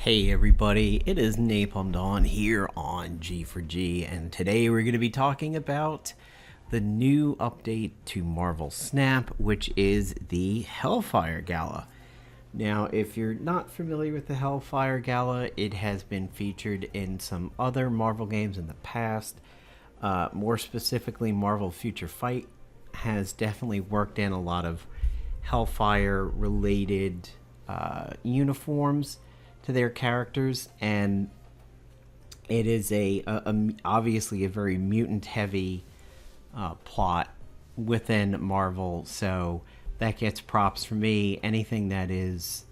Hey everybody, it is Napalm Dawn here on G4G, and today we're going to be talking about the new update to Marvel Snap, which is the Hellfire Gala. Now, if you're not familiar with the Hellfire Gala, it has been featured in some other Marvel games in the past. More specifically, Marvel Future Fight has definitely worked in a lot of Hellfire-related uniforms to their characters, and it is obviously a very mutant heavy plot within Marvel, so that gets props for me. Anything that is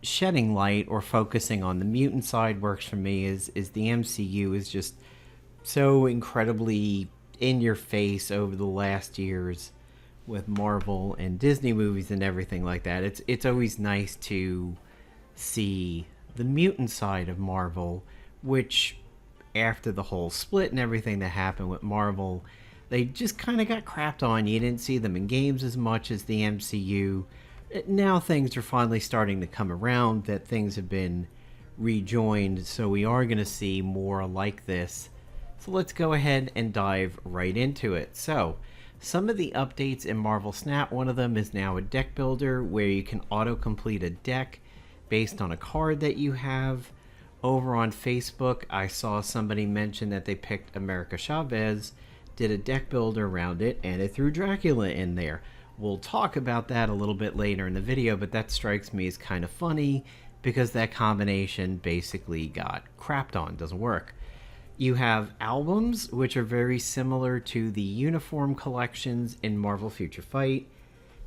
shedding light or focusing on the mutant side works for me. Is the MCU is just so incredibly in your face over the last years with Marvel and Disney movies and everything like that. It's always nice to see the mutant side of Marvel, which after the whole split and everything that happened with Marvel, they just kind of got crapped on. You didn't see them in games as much as the MCU. Now things are finally starting to come around, that things have been rejoined, so we are going to see more like this. So let's go ahead and dive right into it. So some of the updates in Marvel Snap, one of them is now a deck builder where you can auto-complete a deck based on a card that you have. Over on Facebook, I saw somebody mention that they picked America Chavez, did a deck builder around it, and it threw Dracula in there. We'll talk about that a little bit later in the video, but that strikes me as kind of funny because that combination basically got crapped on, doesn't work. You have albums, which are very similar to the uniform collections in Marvel Future Fight.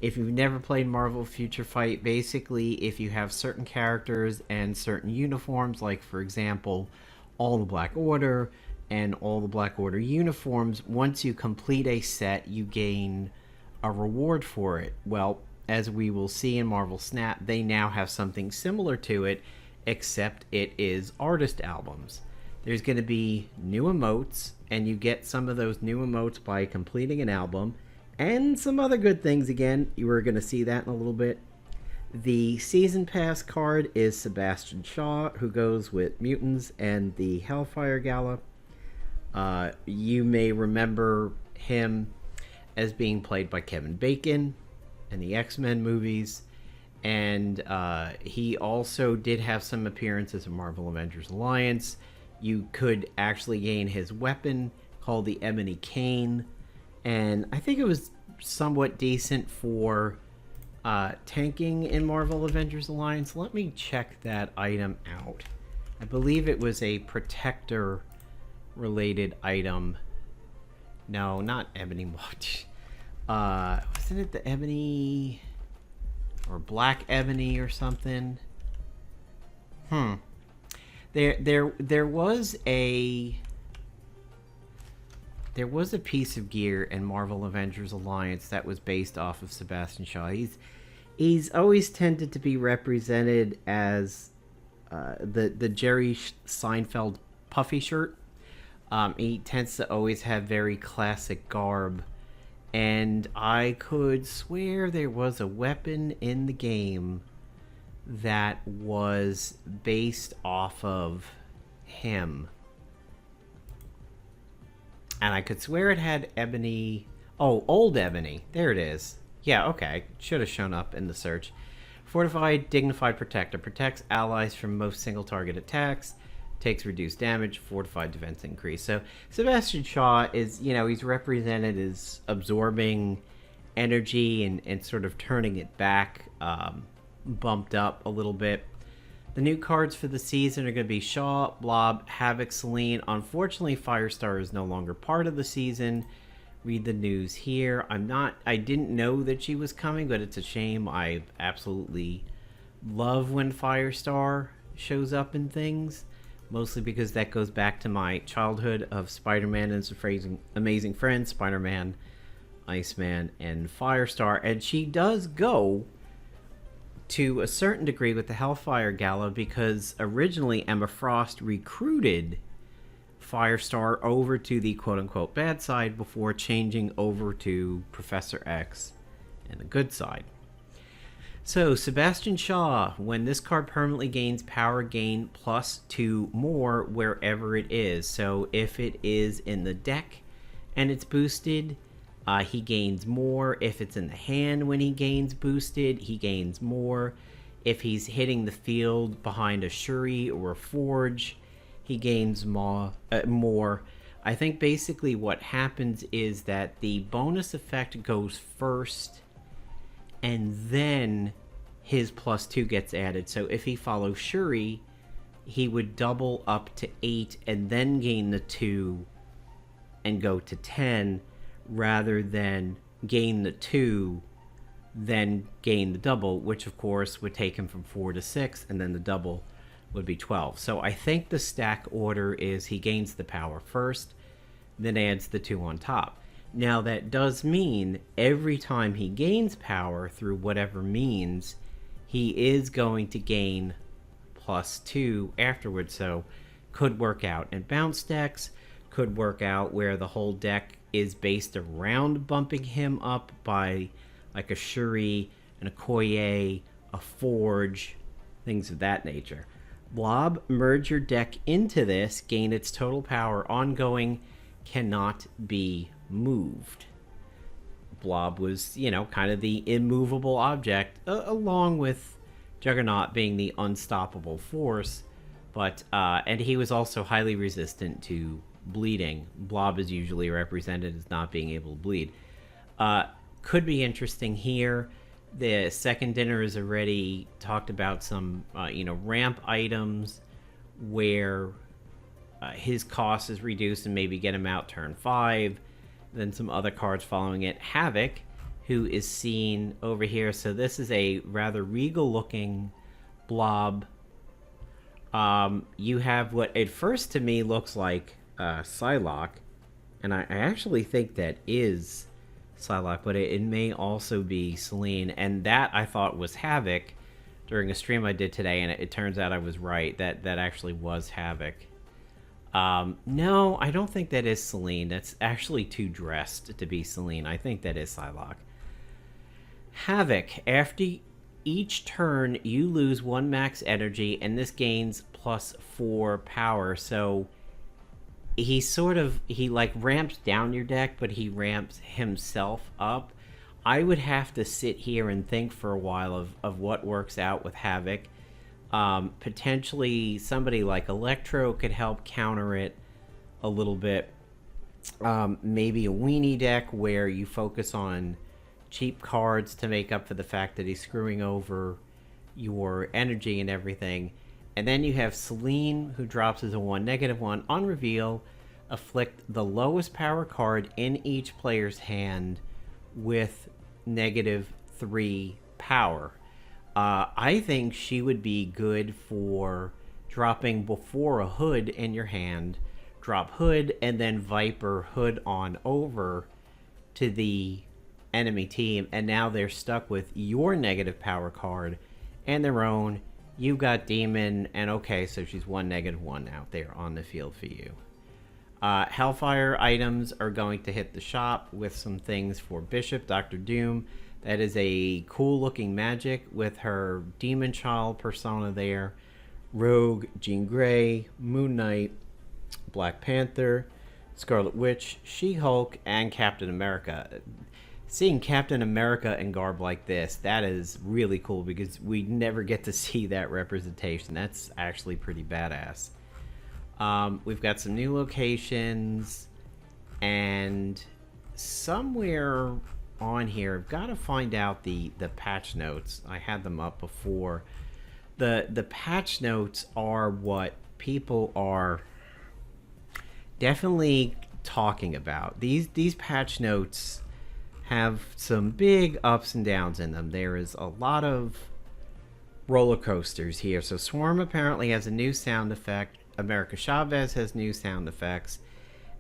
If you've never played Marvel Future Fight, basically if you have certain characters and certain uniforms, like for example, all the Black Order and all the Black Order uniforms, once you complete a set, you gain a reward for it. Well, as we will see in Marvel Snap, they now have something similar to it, except it is artist albums. There's going to be new emotes, and you get some of those new emotes by completing an album, and some other good things. Again, you are going to see that in a little bit. The Season Pass card is Sebastian Shaw, who goes with Mutants and the Hellfire Gala. You may remember him as being played by Kevin Bacon in the X-Men movies. And he also did have some appearances in Marvel Avengers Alliance. You could actually gain his weapon called the Ebony Cane, and I think it was somewhat decent for tanking in Marvel Avengers Alliance. Let me check that item out. I believe it was a protector-related item. No, not Ebony Watch. Wasn't it the Ebony or Black Ebony or something? There was a piece of gear in Marvel Avengers Alliance that was based off of Sebastian Shaw. He's always tended to be represented as the Jerry Seinfeld puffy shirt. He tends to always have very classic garb, and I could swear there was a weapon in the game that was based off of him. And I could swear it had Ebony. Oh, Old Ebony. There it is. Yeah, okay. Should have shown up in the search. Fortified, Dignified Protector. Protects allies from most single target attacks. Takes reduced damage. Fortified defense increase. So Sebastian Shaw is, he's represented as absorbing energy and sort of turning it back, bumped up a little bit. The new cards for the season are going to be Shaw, Blob, Havok, Selene. Unfortunately, Firestar is no longer part of the season. Read the news here. I didn't know that she was coming, but it's a shame. I absolutely love when Firestar shows up in things, mostly because that goes back to my childhood of Spider-Man and his amazing friends, Spider-Man, Iceman, and Firestar. And she does go to a certain degree with the Hellfire Gala, because originally Emma Frost recruited Firestar over to the quote-unquote bad side before changing over to Professor X and the good side. So, Sebastian Shaw, when this card permanently gains power, gain +2 more wherever it is. So, if it is in the deck and it's boosted, he gains more. If it's in the hand when he gains boosted, he gains more. If he's hitting the field behind a Shuri or a Forge, he gains more. I think basically what happens is that the bonus effect goes first, and then his +2 gets added. So if he follows Shuri, he would double up to 8 and then gain the 2 and go to 10, rather than gain the 2, then gain the double, which of course would take him from 4 to 6, and then the double would be 12. So I think the stack order is he gains the power first, then adds the 2 on top. Now that does mean every time he gains power through whatever means, he is going to gain +2 afterwards. So could work out in bounce decks, could work out where the whole deck is based around bumping him up by like a Shuri, an Okoye, a Forge, things of that nature. Blob, merge your deck into this, gain its total power, ongoing, cannot be moved. Blob was, kind of the immovable object, along with Juggernaut being the unstoppable force, but and he was also highly resistant to bleeding. Blob is usually represented as not being able to bleed. Could be interesting here. The second dinner has already talked about some, ramp items where his cost is reduced and maybe get him out turn 5. Then some other cards following it. Havok, who is seen over here. So this is a rather regal-looking blob. You have what at first to me looks like Psylocke, and I actually think that is Psylocke, but it may also be Selene, and that I thought was Havok during a stream I did today, and it turns out I was right. That actually was Havok. No, I don't think that is Selene. That's actually too dressed to be Selene. I think that is Psylocke. Havok, after each turn, you lose 1 max energy, and this gains +4 power. So he like ramps down your deck, but he ramps himself up. I would have to sit here and think for a while of what works out with Havok. Potentially somebody like Electro could help counter it a little bit. Maybe a weenie deck where you focus on cheap cards to make up for the fact that he's screwing over your energy and everything. And then you have Selene, who drops as a 1/1 on reveal. Afflict the lowest power card in each player's hand with -3 power. I think she would be good for dropping before a Hood in your hand. Drop Hood and then Viper Hood on over to the enemy team, and now they're stuck with your negative power card and their own. You've got Demon, and okay, so she's 1/1 out there on the field for you. Hellfire items are going to hit the shop with some things for Bishop, Dr. Doom. That is a cool looking magic with her Demon Child persona there. Rogue, Jean Grey, Moon Knight, Black Panther, Scarlet Witch, She-Hulk, and Captain America. Seeing Captain America in garb like this, that is really cool because we never get to see that representation. That's actually pretty badass. We've got some new locations, and somewhere on here, I've got to find out the patch notes. I had them up before. The patch notes are what people are definitely talking about. These patch notes have some big ups and downs in them. There is a lot of roller coasters here. So Swarm apparently has a new sound effect. America Chavez has new sound effects.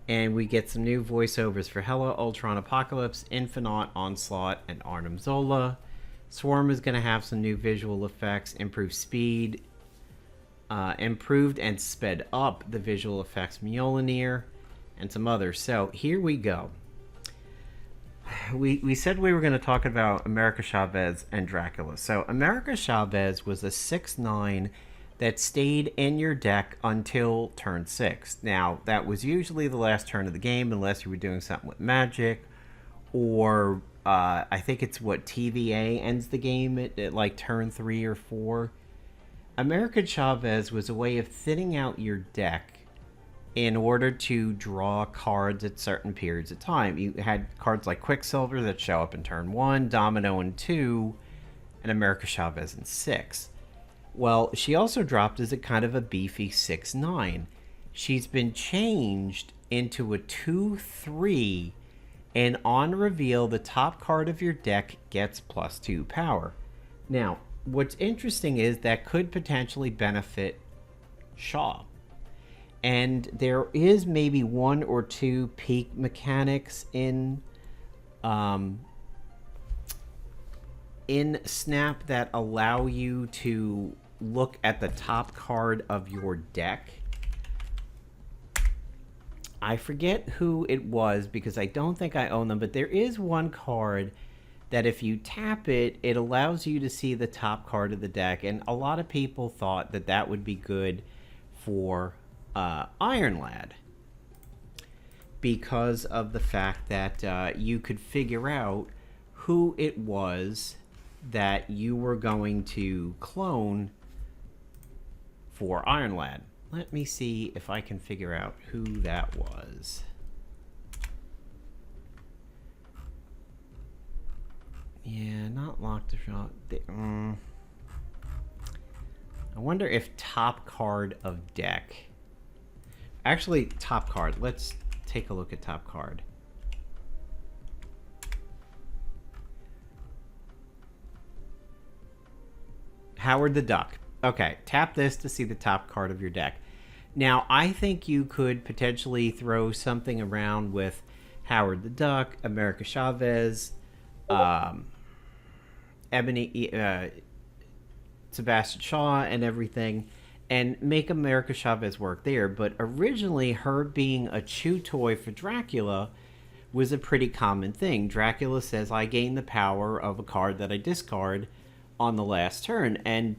And we get some new voiceovers for Hela, Ultron Apocalypse, Infinite, Onslaught, and Arnim Zola. Swarm is going to have some new visual effects, improved speed, improved and sped up the visual effects Mjolnir, and some others. So here we go. we said we were going to talk about America Chavez and Dracula. So America Chavez was a 6/9 that stayed in your deck until turn 6. Now, that was usually the last turn of the game unless you were doing something with magic, or I think it's what TVA ends the game at like turn 3 or 4. America Chavez was a way of thinning out your deck in order to draw cards at certain periods of time. You had cards like Quicksilver that show up in turn 1, Domino in 2, and America Chavez in 6. Well, she also dropped as a kind of a beefy 6/9. She's been changed into a 2/3, and on reveal, the top card of your deck gets +2 power. Now, what's interesting is that could potentially benefit Shaw. And there is maybe 1 or 2 peak mechanics in Snap that allow you to look at the top card of your deck. I forget who it was because I don't think I own them, but there is one card that if you tap it, it allows you to see the top card of the deck. And a lot of people thought that that would be good for Iron Lad, because of the fact that you could figure out who it was that you were going to clone for Iron Lad. Let me see if I can figure out who that was. Yeah, not Lock the Shot. I wonder if top card of deck. Actually, top card. Let's take a look at top card. Howard the Duck. Okay, tap this to see the top card of your deck. Now, I think you could potentially throw something around with Howard the Duck, America Chavez, Sebastian Shaw, and everything, and make America Chavez work there. But originally, her being a chew toy for Dracula was a pretty common thing. Dracula says, I gain the power of a card that I discard on the last turn, and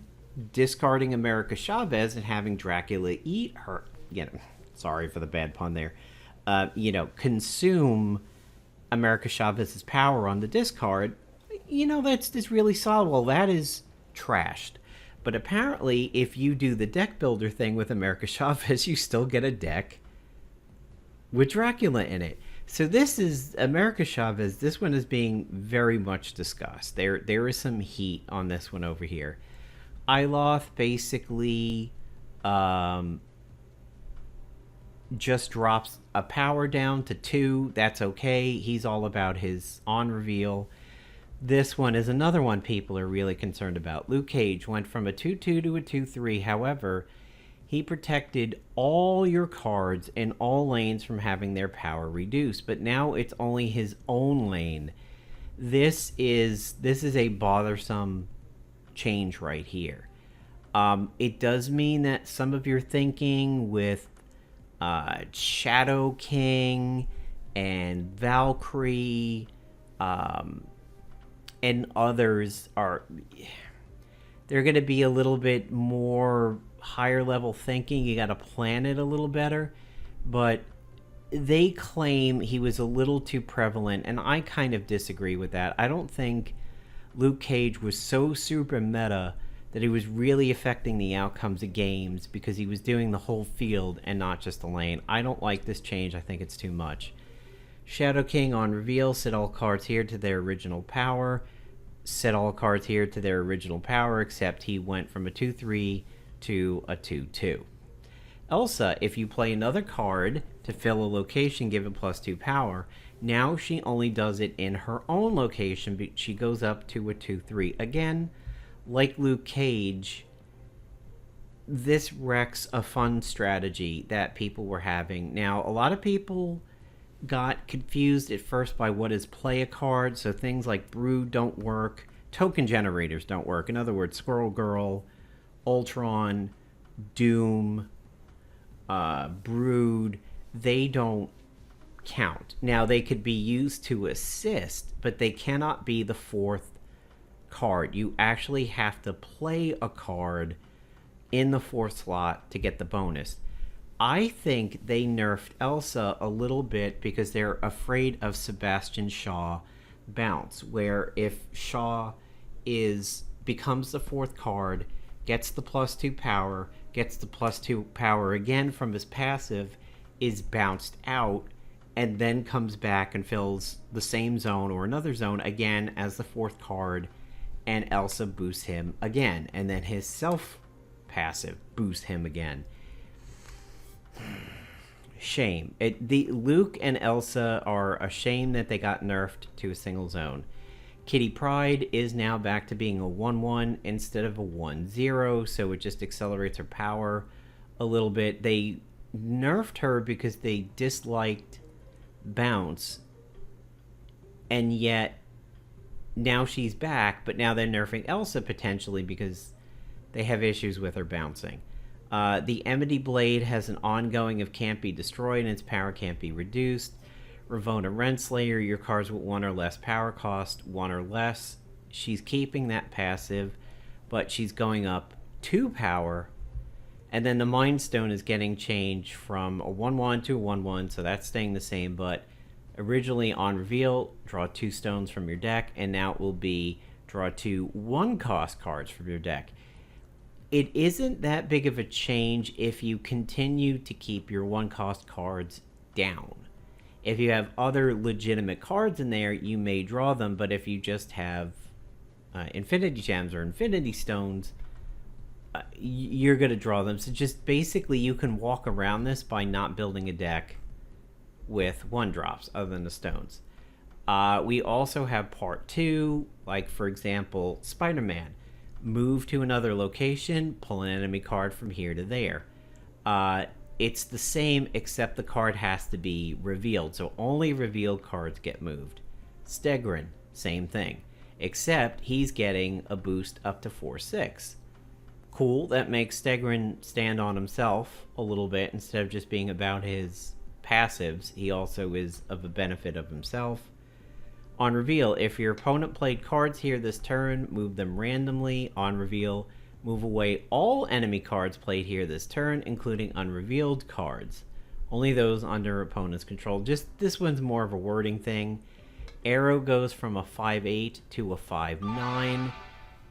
discarding America Chavez and having Dracula eat her, sorry for the bad pun there, consume America Chavez's power on the discard, that's just really solid. Well, that is trashed. But apparently, if you do the deck builder thing with America Chavez, you still get a deck with Dracula in it. So this is America Chavez. This one is being very much discussed. There is some heat on this one over here. Iloth basically just drops a power down to 2. That's okay. He's all about his on reveal. This one is another one people are really concerned about. Luke Cage went from a 2/2 to a 2/3. However, he protected all your cards in all lanes from having their power reduced, but now it's only his own lane. This is a bothersome change right here. It does mean that some of your thinking with Shadow King and Valkyrie and others they're going to be a little bit more higher level thinking. You got to plan it a little better, but they claim he was a little too prevalent, and I kind of disagree with that. I don't think Luke Cage was so super meta that he was really affecting the outcomes of games because he was doing the whole field and not just the lane. I don't like this change. I think it's too much. Shadow King on reveal, set all cards here to their original power. Set all cards here to their original power, except he went from a 2/3 to a 2/2. Elsa, if you play another card to fill a location, give it +2 power. Now she only does it in her own location, but she goes up to a 2/3. Again, like Luke Cage, this wrecks a fun strategy that people were having. Now, a lot of people got confused at first by what is play a card, so things like Brood don't work, token generators don't work. In other words, Squirrel Girl, Ultron, Doom, Brood, they don't count. Now, they could be used to assist, but they cannot be the fourth card. You actually have to play a card in the fourth slot to get the bonus. I think they nerfed Elsa a little bit because they're afraid of Sebastian Shaw bounce, where if Shaw becomes the fourth card, gets the +2 power, gets the +2 power again from his passive, is bounced out, and then comes back and fills the same zone or another zone again as the fourth card, and Elsa boosts him again, and then his self passive boosts him again. Shame. Luke and Elsa are a shame that they got nerfed to a single zone. Kitty Pryde is now back to being a 1-1 instead of a 1-0, so it just accelerates her power a little bit. They nerfed her because they disliked bounce, and yet now she's back, but now they're nerfing Elsa potentially because they have issues with her bouncing. The Amity Blade has an ongoing of can't be destroyed and its power can't be reduced. Ravonna Renslayer, your cards with 1 or less power cost 1 or less. She's keeping that passive, but she's going up 2 power. And then the Mind Stone is getting changed from a 1-1 to a 1-1, so that's staying the same. But originally on reveal, draw 2 stones from your deck, and now it will be draw 2 1-cost cards from your deck. It isn't that big of a change if you continue to keep your 1-cost cards down. If you have other legitimate cards in there, you may draw them, but if you just have Infinity Gems or Infinity Stones, you're going to draw them. So just basically you can walk around this by not building a deck with 1-drops other than the stones. We also have part 2, like for example, Spider-Man. Move to another location, pull an enemy card from here to there. It's the same, except the card has to be revealed, so only revealed cards get moved. Stegron, same thing, except he's getting a boost up to 4/6. Cool, that makes Stegron stand on himself a little bit instead of just being about his passives. He also is of a benefit of himself. On reveal, if your opponent played cards here this turn, move them randomly. On reveal, move away all enemy cards played here this turn, including unrevealed cards. Only those under opponent's control. Just this one's more of a wording thing. Arrow goes from a 5/8 to a 5/9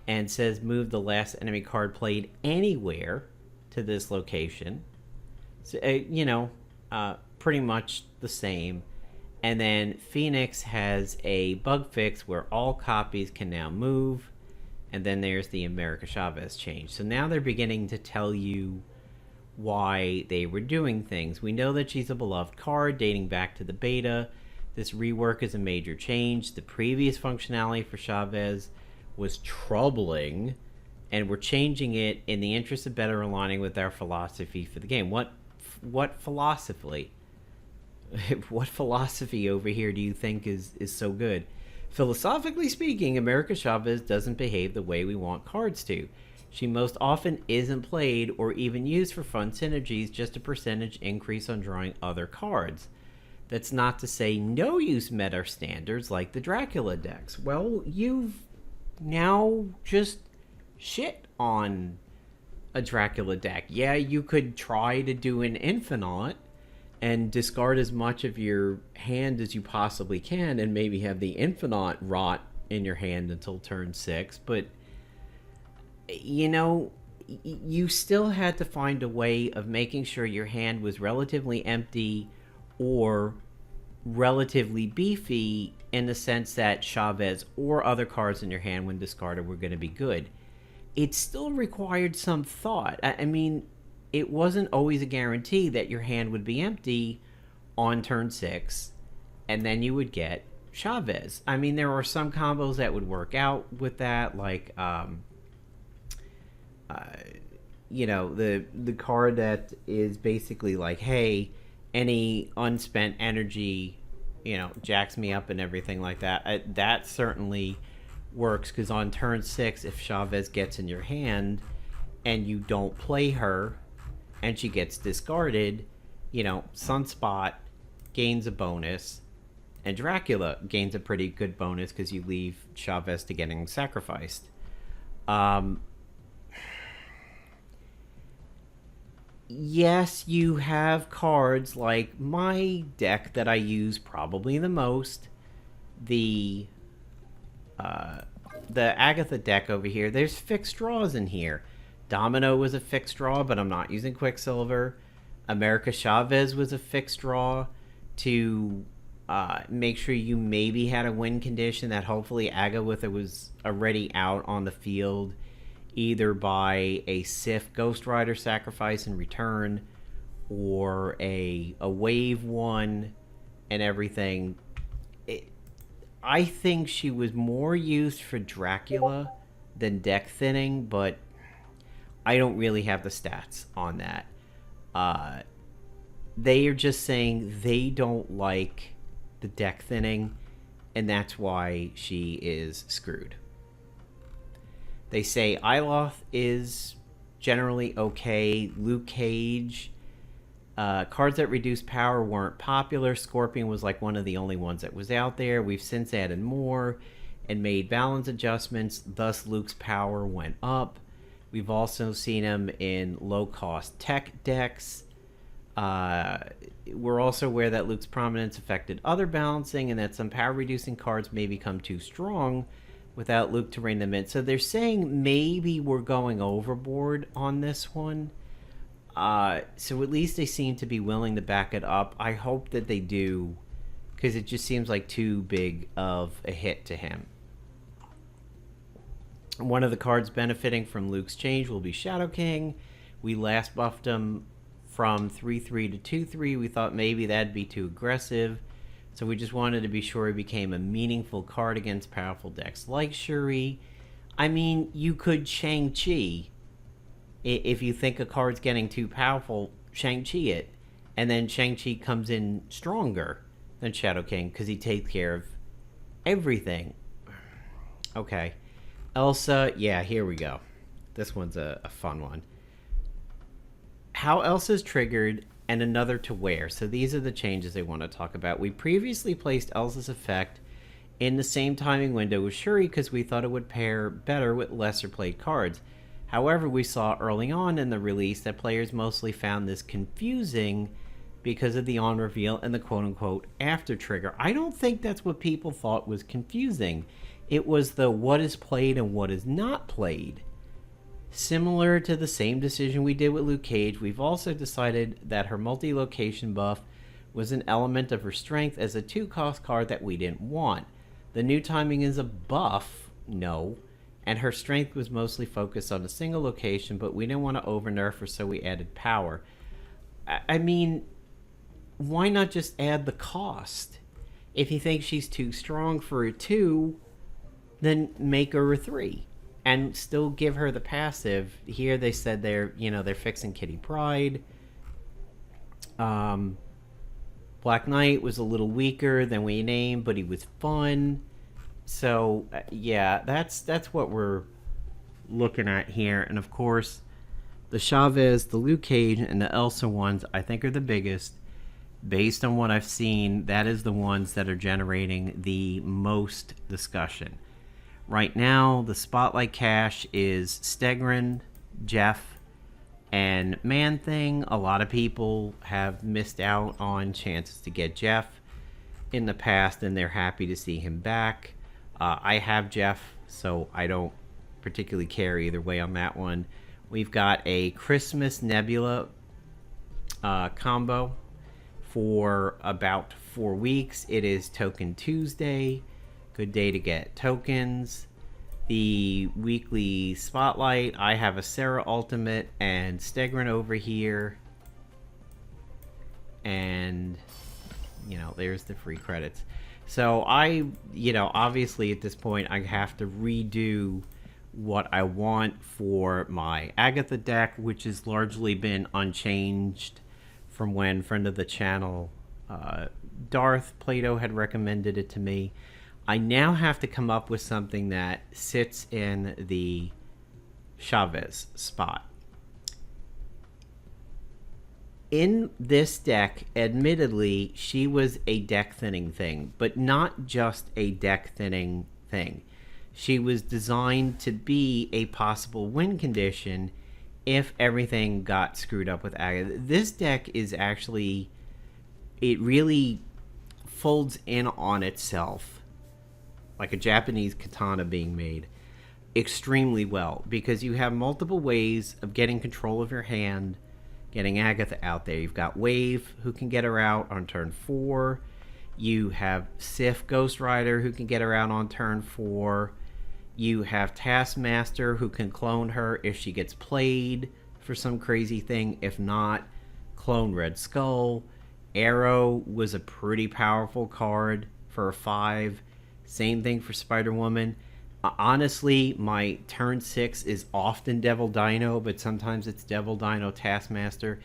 and says move the last enemy card played anywhere to this location. So, pretty much the same. And then Phoenix has a bug fix where all copies can now move. And then there's the America Chavez change. So now they're beginning to tell you why they were doing things. We know that she's a beloved card dating back to the beta. This rework is a major change. The previous functionality for Chavez was troubling, and we're changing it in the interest of better aligning with our philosophy for the game. What philosophy? What philosophy over here do you think is so good? Philosophically speaking, America Chavez doesn't behave the way we want cards to. She most often isn't played or even used for fun synergies, just a percentage increase on drawing other cards. That's not to say no use met our standards like the Dracula decks. Well, you've now just shit on a Dracula deck. Yeah, you could try to do an Infinite and discard as much of your hand as you possibly can and maybe have the Infinite rot in your hand until turn 6. But, you still had to find a way of making sure your hand was relatively empty or relatively beefy in the sense that Chavez or other cards in your hand when discarded were going to be good. It still required some thought. I mean, it wasn't always a guarantee that your hand would be empty on turn 6, and then you would get Chavez. I mean, there are some combos that would work out with that, like, the card that is basically like, hey, any unspent energy, jacks me up and everything like that. That certainly works, because on turn 6, if Chavez gets in your hand and you don't play her, and she gets discarded, Sunspot gains a bonus, and Dracula gains a pretty good bonus because you leave Chavez to getting sacrificed. Yes, you have cards like my deck that I use probably the most, the the Agatha deck over here. There's fixed draws in here. Domino was a fixed draw, but I'm not using Quicksilver. America Chavez was a fixed draw to make sure you maybe had a win condition that hopefully Agatha was already out on the field, either by a Sif Ghost Rider sacrifice in return or a wave one and everything. I think she was more used for Dracula than deck thinning, but I don't really have the stats on that. They are just saying they don't like the deck thinning, and that's why she is screwed. They say Iloth is generally okay. Luke Cage, cards that reduce power weren't popular. Scorpion was like one of the only ones that was out there. We've since added more and made balance adjustments, thus Luke's power went up. We've also seen him in low-cost tech decks. We're also aware that Luke's prominence affected other balancing and that some power-reducing cards may become too strong without Luke to rein them in. So they're saying maybe we're going overboard on this one. So at least they seem to be willing to back it up. I hope that they do, because it just seems like too big of a hit to him. One of the cards benefiting from Luke's change will be Shadow King. We last buffed him from 3-3 to 2-3. We thought maybe that'd be too aggressive, so we just wanted to be sure he became a meaningful card against powerful decks like Shuri. I mean, you could Shang-Chi. If you think a card's getting too powerful, Shang-Chi it. And then Shang-Chi comes in stronger than Shadow King because he takes care of everything. Okay. Elsa, yeah, here we go. This one's a fun one. How Elsa's triggered and another to wear. So these are the changes they want to talk about. We previously placed Elsa's effect in the same timing window with Shuri because we thought it would pair better with lesser played cards. However, we saw early on in the release that players mostly found this confusing because of the on reveal and the quote-unquote after trigger. I don't think that's what people thought was confusing. It was the what is played and what is not played. Similar to the same decision we did with Luke Cage, we've also decided that her multi-location buff was an element of her strength as a 2-cost card that we didn't want. The new timing is a buff, no, and her strength was mostly focused on a single location, but we didn't want to over-nerf her, so we added power. I mean, why not just add the cost? If you think she's too strong for a 2, then make her a 3 and still give her the passive. Here they said they're fixing Kitty Pryde. Black Knight was a little weaker than we named, but he was fun. So yeah, that's what we're looking at here. And of course, the Chavez, the Luke Cage, and the Elsa ones I think are the biggest. Based on what I've seen, that is the ones that are generating the most discussion. Right now, the Spotlight Cash is Stegron, Jeff, and Man-Thing. A lot of people have missed out on chances to get Jeff in the past, and they're happy to see him back. I have Jeff, so I don't particularly care either way on that one. We've got a Christmas Nebula combo for about 4 weeks. It is Token Tuesday. Good day to get tokens. The weekly Spotlight, I have a Sarah Ultimate and Stegron over here. And, there's the free credits. So obviously at this point I have to redo what I want for my Agatha deck, which has largely been unchanged from when friend of the channel, Darth Plato, had recommended it to me. I now have to come up with something that sits in the Chavez spot. In this deck, admittedly, she was a deck thinning thing, but not just a deck thinning thing. She was designed to be a possible win condition if everything got screwed up with Agatha. This deck is actually, it really folds in on itself like a Japanese katana being made extremely well, because you have multiple ways of getting control of your hand, getting Agatha out there. You've got Wave, who can get her out on turn 4. You have Sif Ghost Rider, who can get her out on turn 4. You have Taskmaster, who can clone her if she gets played for some crazy thing. If not, clone Red Skull. Arrow was a pretty powerful card for a 5. Same thing for Spider-Woman. Honestly, my turn 6 is often Devil Dino, but sometimes it's Devil Dino Taskmaster.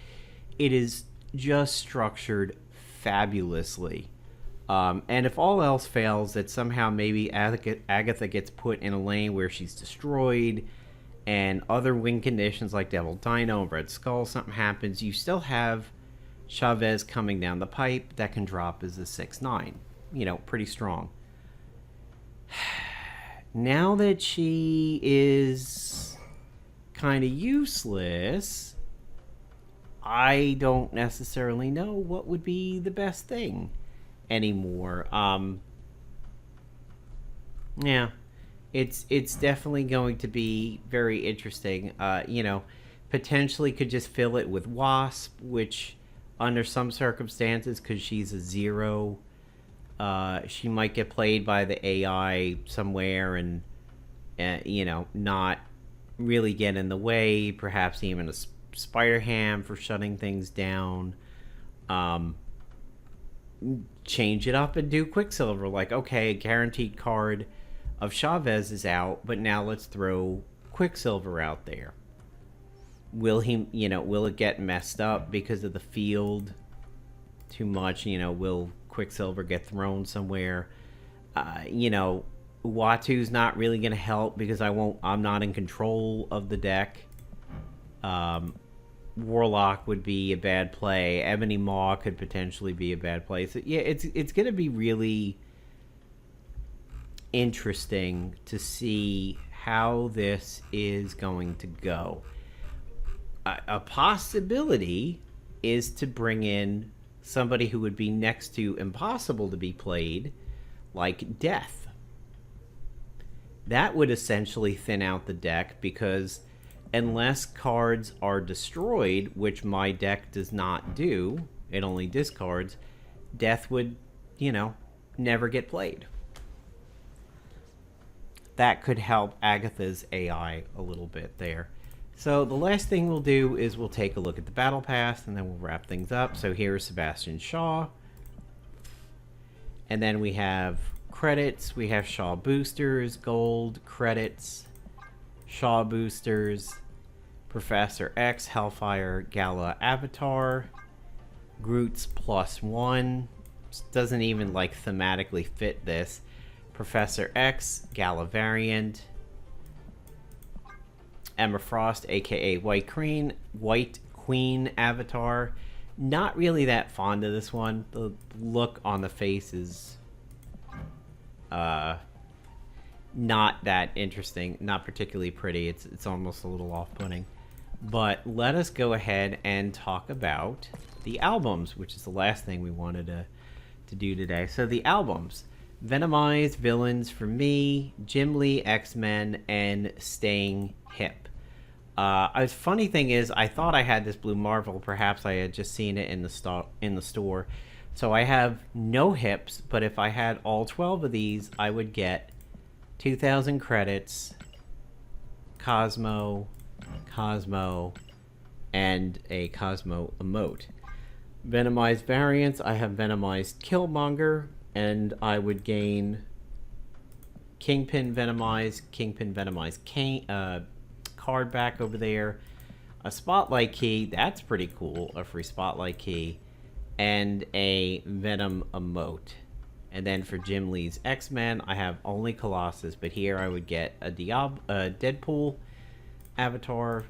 It is just structured fabulously. And if all else fails, that somehow maybe Agatha gets put in a lane where she's destroyed, and other win conditions like Devil Dino and Red Skull, something happens, you still have Chavez coming down the pipe that can drop as a 6/9. You know, pretty strong. Now that she is kind of useless, I don't necessarily know what would be the best thing anymore. Yeah, it's definitely going to be very interesting. You know, potentially could just fill it with Wasp, which under some circumstances, because she's a 0, she might get played by the AI somewhere and, you know, not really get in the way. Perhaps even a Spider-Ham for shutting things down. Change it up and do Quicksilver. Like, okay, a guaranteed card of Chavez is out, but now let's throw Quicksilver out there. Will he, you know, will it get messed up because of the field too much? You know, will Quicksilver get thrown somewhere? You know, Uatu's not really going to help because I'm not in control of the deck. Warlock would be a bad play. Ebony Maw could potentially be a bad play. So yeah, it's going to be really interesting to see how this is going to go. A possibility is to bring in somebody who would be next to impossible to be played, like Death. That would essentially thin out the deck, because unless cards are destroyed, which my deck does not do, it only discards, Death would, you know, never get played. That could help Agatha's AI a little bit there. So the last thing we'll do is we'll take a look at the Battle Pass, and then we'll wrap things up. So here's Sebastian Shaw. And then we have credits. We have Shaw boosters, gold, credits, Shaw boosters, Professor X, Hellfire Gala Avatar, Groot's +1. Doesn't even like thematically fit this. Professor X, Gala variant. Emma Frost, aka White Queen Avatar. Not really that fond of this one. The look on the face is not that interesting, not particularly pretty. It's almost a little off-putting. But let us go ahead and talk about the albums, which is the last thing we wanted to do today. So the albums: Venomized Villains for me, Jim Lee X-Men, and Staying Hip. A funny thing is, I thought I had this Blue Marvel. Perhaps I had just seen it in the store. So I have no hips, but if I had all 12 of these, I would get 2,000 credits, Cosmo, and a Cosmo emote. Venomized variants, I have Venomized Killmonger, and I would gain Kingpin Venomized card back over there, a Spotlight key, that's pretty cool, a free Spotlight key, and a Venom emote. And then for Jim Lee's X-Men, I have only Colossus, but here I would get a Deadpool avatar,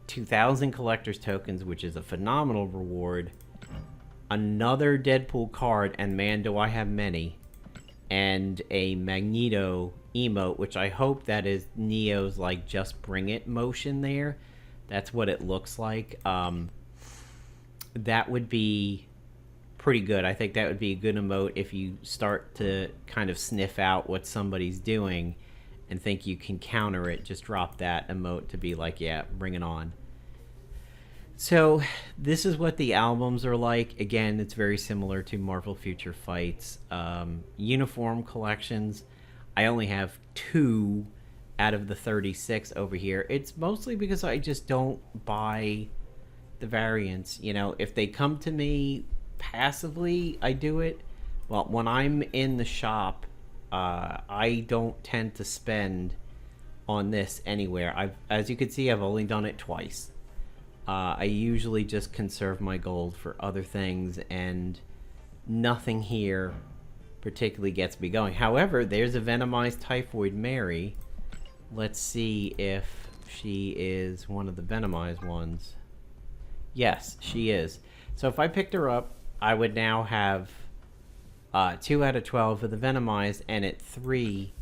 2,000 collector's tokens, which is a phenomenal reward, another Deadpool card, and man, do I have many, and a Magneto emote, which I hope that is Neo's, like, just bring it motion there. That's what it looks like. That would be pretty good. I think that would be a good emote if you start to kind of sniff out what somebody's doing and think you can counter it. Just drop that emote to be like, yeah, bring it on. So this is what the albums are like. Again, it's very similar to Marvel Future Fights. Uniform collections, I only have 2 out of the 36 over here. It's mostly because I just don't buy the variants. You know, if they come to me passively, I do it. Well, when I'm in the shop, I don't tend to spend on this anywhere. As you can see, I've only done it twice. I usually just conserve my gold for other things, and nothing here particularly gets me going. However, there's a Venomized Typhoid Mary. Let's see if she is one of the Venomized ones. Yes, she is. So if I picked her up, I would now have 2 out of 12 of the Venomized, and at 3,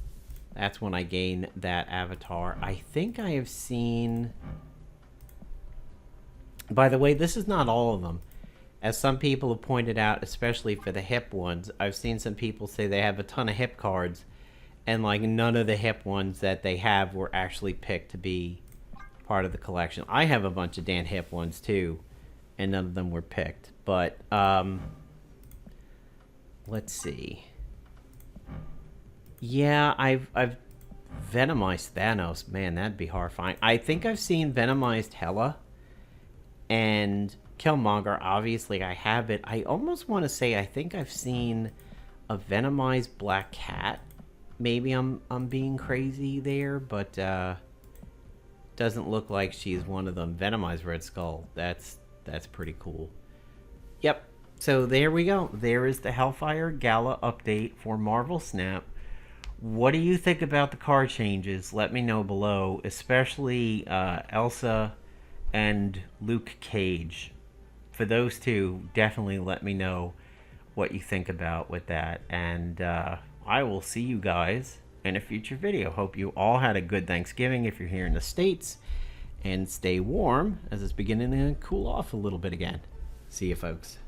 that's when I gain that avatar. I think I have seen... By the way, this is not all of them. As some people have pointed out, especially for the hip ones, I've seen some people say they have a ton of hip cards, and like none of the hip ones that they have were actually picked to be part of the collection. I have a bunch of Dan Hip ones too, and none of them were picked. But let's see. Yeah, I've Venomized Thanos. Man, that'd be horrifying. I think I've seen Venomized Hela and Killmonger. Obviously, I have it. I almost want to say I think I've seen a Venomized Black Cat. Maybe I'm being crazy there, but doesn't look like she's one of them. Venomized Red Skull. That's pretty cool. Yep. So there we go. There is the Hellfire Gala update for Marvel Snap. What do you think about the card changes? Let me know below, especially Elsa and Luke Cage. For those two, definitely let me know what you think about with that. And I will see you guys in a future video. Hope you all had a good Thanksgiving if you're here in the States. And stay warm as it's beginning to cool off a little bit again. See you, folks.